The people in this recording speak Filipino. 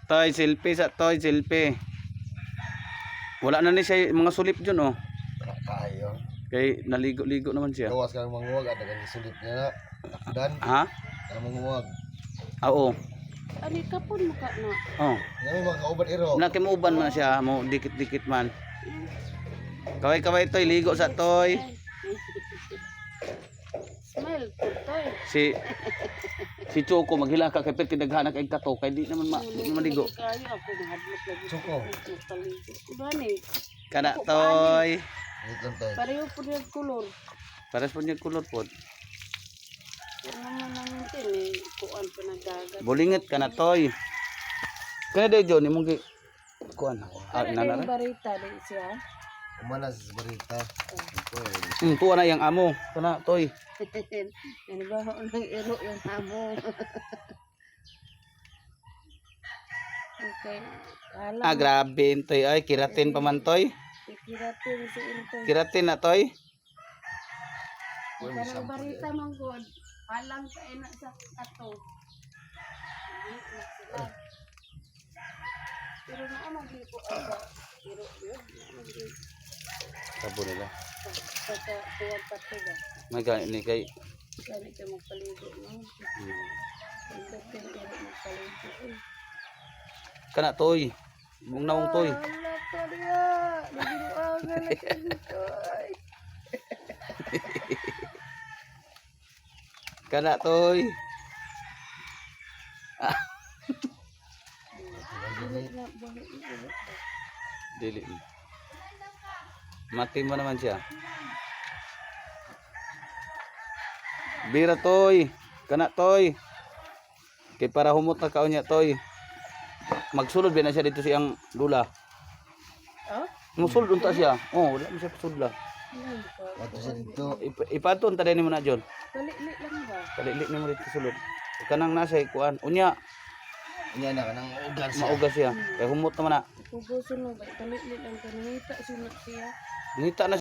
Toy, selfie sa toy, selfie. Wala na ni siya mga sulip dyan oh. Kayo. Kay naligo-ligo naman siya. Gawas ka ng manguwag at ang sulit niya na. Dan. Ha? Ang manguwag. Oo. Ani ka po mukha na. Oh. Ngayon mga kauban iro. Nakimuban man siya, mo dikit-dikit man. Kaway-kaway toy, ligo sa toy. Smile po toy. Si Choco maghila ka kay pet tinaghanak kay kato kay di naman maligo. Kayo ako nahadlok lagi. Choco. Gani. Kana toy. Ito tayo. Pareho po yung kulor. Pares po niya kulot po. Pero naman namin din eh. Kuan pa nagdagat. Bulingit kana toy. Kaya de John imong gi kuan. Para Na na yung barita din siya. Umana sa barita. Ito tuwa na yang amo. Kana toy. Yan ba ho nang iro yung amo. Okay. Alam. Grabe toy ay kiratin pa man toy. Ikiratin si Intoy. Kiratin na toy. Parang barita mong god. Alam ka ina sa ato. Pero naamang ko aga. Pero yun. Sabo nila. Sa tuwag patuga. May gani ni kay Gani ka magpaligo no. Ang kapil ka magpaligo. kana toy. Mong naong toy. Wala ka niya. Naginuangan na si Intoy. Kana toy. Bulit na, bulit na. Dili. Mati mo naman siya. Bira toy. Kana toy. Kay para humot na kaon niya toy. Magsulod ba na siya dito siyang lula. Oh? Musulod unta siya. Oh, wala mo siya pasudla. Ato sa dito. Ipaton ta din mo na John. Balik-lik lang ba? Kalilit ni mo dito sulod. Kanang nasa kuan. Unya, Inya na kanang ugan siya. maugas siya. Kay humot naman na. Pugusin mo ba? Balik-lik lang ka. Nangita siya. Nita na